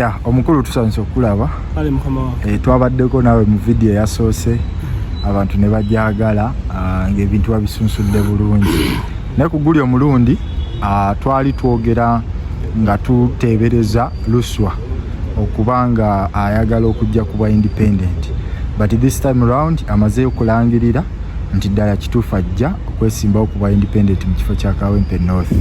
Ya omukulu tusanze okulaba. Ale mukama wa. Twabaddeko nawe mu video yasoose abantu ne bajagala ng'ebintu babisunsudde bulungi. Ne ku guli omulundi twali twogera nga tuteebereza Luswa okubanga ayagala okujja kuba independent. But this time around amaze okulangirira nti ddala kituufu ajja okwesimbawo kuba independent mu kifo kya Kawempe North.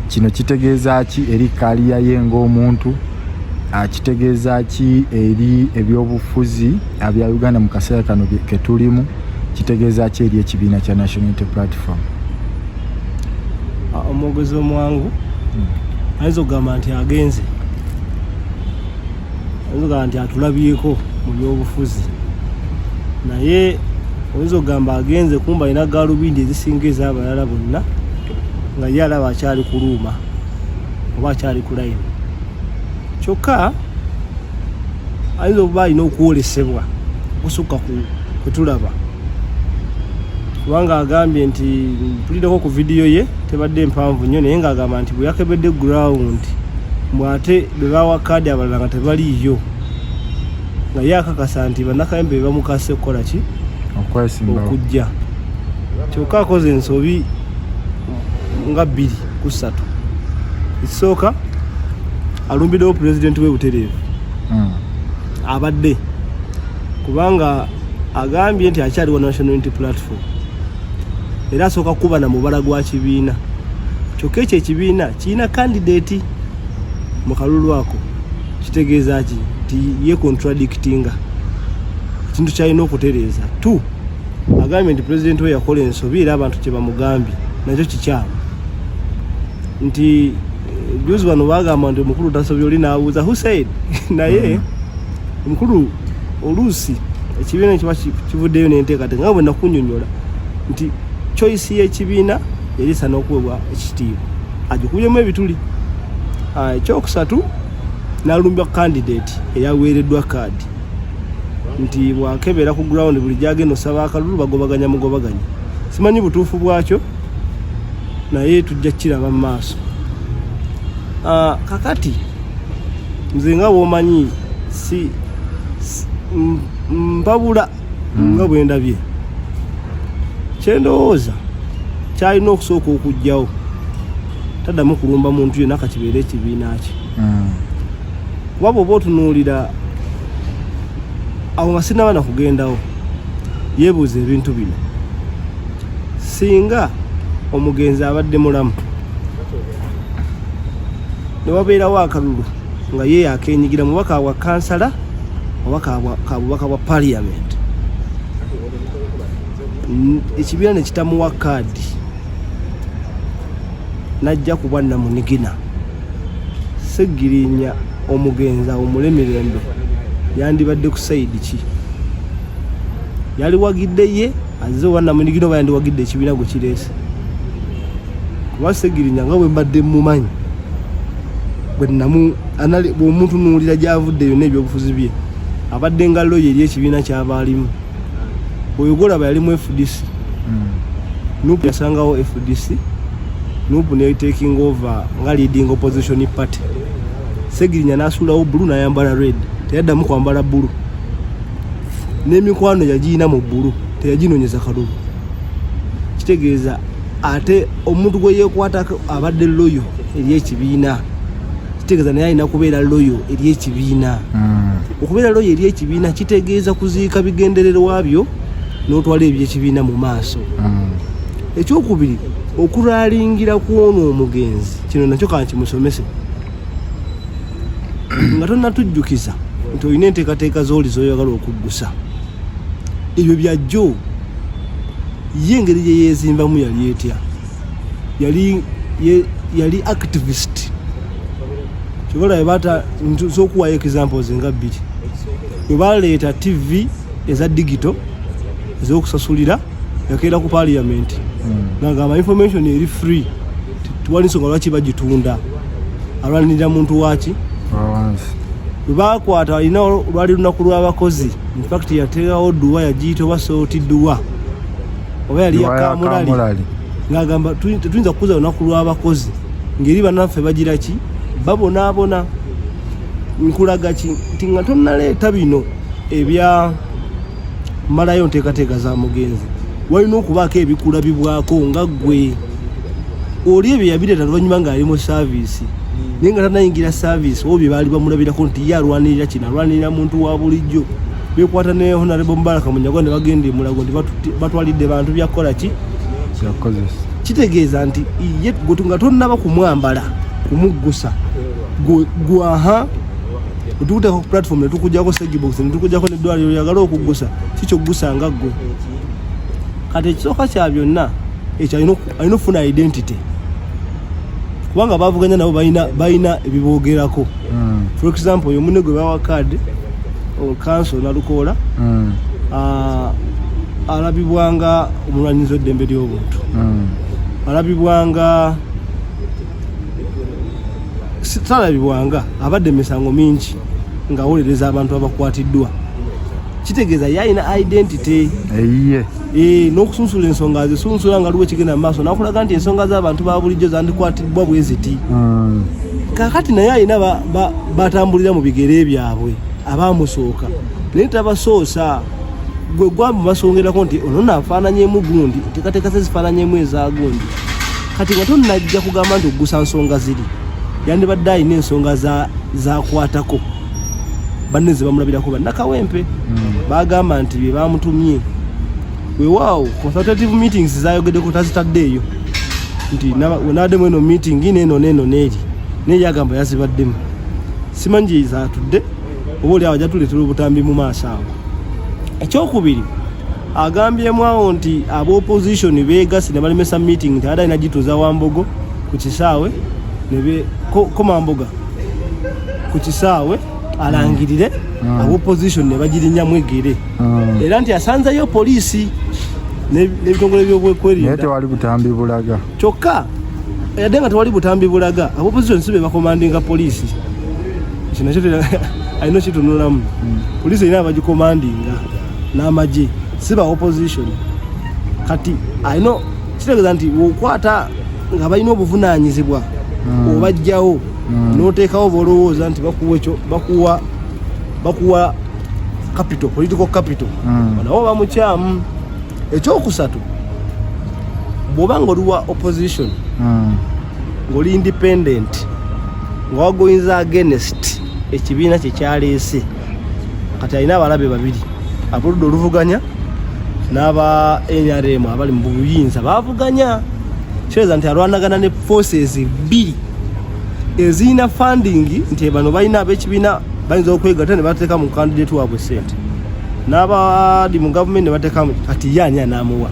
Kino kitegeeza ki eri kaliya ye ng'omuntu? Kitegeeza ki eri ebyobufuzi abya Uganda mu kaseera kano ke tulimu? Kitegeeza ki eri ekibiina kya National Unity Platform? Omwogezi omwangu ayinza okugamba nti agenze, ayinza okugamba nti atulabyeko mu byobufuzi, naye oyinza okugamba agenze kumba alina gaalubindi ezisinga ez'abalala bonna nga ye alaba akyali kuluuma oba akyali ku layini. Kyokka ayinza okuba alina okwolesebwa okusukka kwe tulaba, kubanga agambye nti mpulireko ku vidiyo ye tebadde mpanvu nnyo, naye ng'agamba nti bwe yakebedde ground mwate be bawa kaadi abalala nga tebaliiyo, nga ye akakasa nti bannakayembe be bamukase kukola ki? Okujja. Kyokka akoze ensobi nga 2 ku 3. Ekisooka alumbiddewo pulezidenti we butereevu abadde, kubanga agambye nti akyaliwo National Unity Platform era asooka kuba na mubala gwa kibiina. Kyokka ekyo ekibiina kirina kandidate mu kalulu ako. Kitegeeza ki? Nti ye contradictinga ekintu kyalina okutereeza tu. Agambye nti pulezidenti we yakola ensobi era abantu kye bamugambye nakyo kikyamu. Nti juzi bano bagamba nti omukulu tasobye, oli n'abuuza who said? Naye omukulu oluusi ekibiina kiba kivuddeyo n'enteekateeka nga bwe nakunnyonnyola nti choice y'ekibiina yali esaana okuweebwa ekitiibwa, agikubyemu ebituli. Ekyokusatu n'alumbya candidate eyaweereddwa kaadi nti bw'akebera ku ground buli gy'agenda osaba akalulu bagobaganya mugobaganya. Simanyi butuufu bwakyo, naye tujja kukiraba mu maaso. Kakati nze nga bw'omanyi mpabula nga bwe ndabye, kyendowooza kyalina okusooka okujjawo taddamu kulumba muntu yenna kakibeere ekibiina kye. Kuba bw'oba otunuulira awo nga sinaba nakugendawo, yeebuuza ebintu bino. Singa omugenzi abadde mulamu ne wabeerawo akalulu nga ye yakeenyigira mubaka wa kansala oba kabubaka bwa parliament, ekibiina ne kitamuwa kaadi najja kuba namunigina, Seggirinya omugenzi awo mulemirembe yandibadde ku sayidi ki? Yali wagidde ye azze wa namunigina oba yandiwagidde ekibiina gwe kireese? Kuba Seggirinya nga bwe mbadde mumanyi bw'omuntu nuulira gy'avuddeyo n'ebyobufuzi bye, abadde nga loyo eri ekibiina ky'aba alimu. Bw'oyogolaba yali mu FDC, Nuupu yasangawo FDC, Nuupu ne taking over nga leading opposition party. Seggirinya n'asuulawo bbulu n'ayambala red, teyaddamu kwambala bbulu. N'emikwano yagiyina mu bbulu, teyaginoonyeza kalulu. Kitegeeza ate omuntu gwe yeekwatako abadde loyo eri ekibiina. Kitegeeza naye alina kubeera loyo eri ekibiina. Okubeera loyo eri ekibiina kitegeeza kuziika bigendererwa byo n'otwala eby'ekibiina mu maaso. Ekyokubiri, okulaalingira kw'ono omugenzi, kino nakyo kankimusomese nga tonnatujjukiza nti olina enteekateeka z'oli z'oyagala okuggusa. Ebyo byajjo ye engeri gye yeezimbamu yali etya? Yali activist. Kyobola ebata z'okuwayo examples nga 2. Bwe baleeta TV eza digital ez'okusasulira yakeera ku parliament ng'agamba information eri free, tuwali nsonga lwaki bagitunda, alwanirira muntu waki? Bwe bakwata alina lwali lunaku lw'abakozi, in fact yateekawo dduwa yagiyita oba sooti dduwa oba yali yakamulali, ng'agamba tetuyinza kukuza lunaku lw'abakozi ngeri bannaffe bagira ki? Babonaabona. nkulaga nti nga tonnaleeta bino ebya malayo nteekateeka za mugenzi walina okubaako ebikulabibwako nga ggwe oli ebyo yabireeta luvannyuma ng'ali mu saaviisi naye nga tanayingira saaviisi obo bye baali bamulabirako nti ye alwanirira kino alwanirira muntu wa bulijjo beekwata ne Honorable Mubaraka Munyago ne bagenda emulago nti batwalidde bantu byakukola ki kitegeeza nti ye nga tonnaba kumwambala kumuggusa gwaha otukuteeka ku platform ne tukujjako Segibox ne tukujjako n'eddwaliro lyagala okuggusa kikyo ggusa nga ggwe kati ekisooka kya byonna ekyo alina okufuna identity kubanga bavuganya nabo balina ebiboogerako for example oyo munne gwe bawa kaadi council nalukoola alabibwanga omulwanyizi w'eddembe ly'obuntu alabibwanga talabibwanga abadde emisango mingi ng'awolereza abantu abakwatiddwa kitegeeza yalina identity n'okusunsula ensonga azisunsula nga luwe kigenda mu maaso nakulaga nti ensonga z'abantu ba bulijjo zandikwatiddwa bwe ziti kakati naye alina batambulira mu bigere byabwe abamusooka naye tabasoosa gwe gwabasongerako nti ono naafaananyemu gundi teekateeka ze zifaananyemu eza gundi kati nga tonnajja kugamba nti oggusa nsonga ziri yandibadde alina ensonga zakwatako banne ze bamulabirako bannakawempe bagamba nti bye bamutumye weewaawo consultative meetings zayogeddeko tazitaddeeyo nti wenaddemu eno meeting neeno neeri naye yagamba yazibaddemu simanyi zaatudde oba oli awo jatuleetera obutambi mu maaso awo ekyokubiri agambyemu awo nti ab'opposition beegasi ne balemesa meeting nti ada alina gituuza Wambogo ku kisaawe komamboga ku kisaawe alangirire ab'opposition ne bagirinyamu egere era nti asanzeyo poliisi n'ebitongole by'obwekwerinda naye tewali butambi bulaga kyokka yadde nga tewali butambi bulaga ab'opposition si be bakomandinga poliisi ekyo nakyo alina kitunulamu poliisi erina abagikomandinga n'amagye si ba opposition kati alina kitegeeza nti wokwata nga balina obuvunaanyizibwa obajjawo n'oteekawo b'olowooza nti bakuwa capital political capital nabo bamukyamu ekyokusatu bw'oba nga oli wa opposition ng'oli independent nga wagoyinza against ekibiina kye kyaleese kati alina abalabe babiri ab'oludda oluvuganya n'aba NRM abali mu buyinza bavuganya kitegeeza nti alwanagana ne forces bbiri ezirina funding nti bano balina ab'ekibiina bayinza okwegatta ne bateeka mu candidate waabwe ssente n'abali mu gavumenti ne bateekamu kati ye ani anaamuwa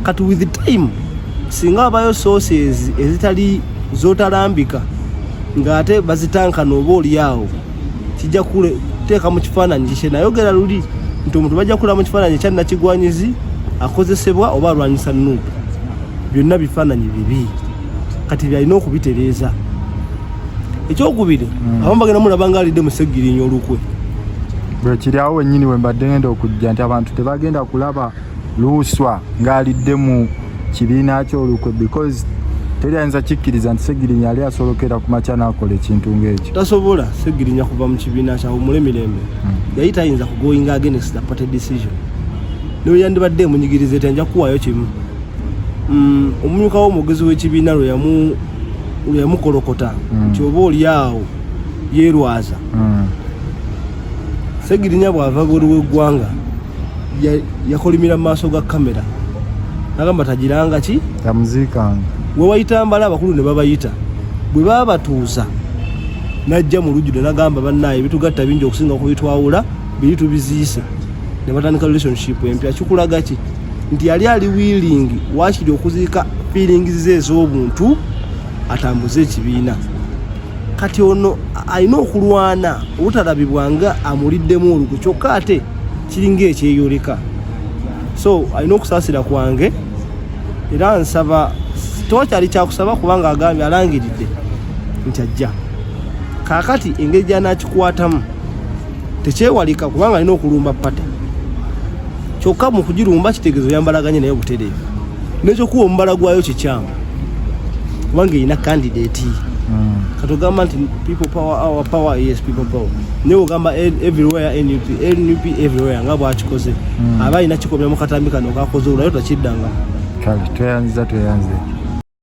kati with the time singa wabayo sources ezitali zotalambika ng'ate bazitankana oba oli awo kijja kuteeka mu kifaananyi kikye nayogera luli nti omuntu bajja kulaba mu kifaananyi ekyannakigwanyizi akozesebwa oba alwanyisa Nuupu byonna bifaananyi bibi kati byalina okubitereeza ekyokubiri abamu bagenda mulaba nga alidde mu Segirinnya olukwe bwe kiri awo wennyini we mbadde ngenda okujja nti abantu tebagenda kulaba luuswa ng'alidde mu kibiina ky'olukwe because teri ayinza kikkiriza nti Segirinnya yali asolokera ku makya n'akola ekintu ng'ekyo tasobola Segirinnya kuva mu kibiina kyawe mulemirembe yali tayinza kugoyinga against the party decision niwe yandibadde emunyigiriza eti nja kuwaayo kimu omumyuka w'omugezi w'ekibiina lwe yamukolokota nti oba oli awo yeerwaza Segirinnya bw'ava bw'oli w'eggwanga yakolimira mu maaso ga kamera nagamba tagiranga ki tamuziikanga we wayitambala abakulu ne babayita bwe baba batuuza najja mu lujjude nagamba bannaaye bitugatta bingi okusinga kubitwawula biri tubiziise ne batandika relationship empya kikulaga ki nti yali ali willing wakiri okuziika feelings ze ez'obuntu atambuze ekibiina kati ono alina okulwana obutalabibwanga amuliddemu oluku kyokka ate kiringa ekyeyoleka so alina okusaasira kwange era nsaba tewakyali kyakusaba kubanga agambye alangiridde nti ajja kaakati engeri gy'anaakikwatamu tekyewalika kubanga alina okulumba pate kyokka mu kugirumba kitegeezo yambalaganye naye butereevu n'ekyokuwa omubala gwayo kikyamu kubanga erina kandidate katugamba nti people power, our power, yes people power. Naye ogamba everywhere NUP everywhere nga bwakikoze aba alina kikomya mu katambi kano kakoze olwayo takiddanga kale tweyanziza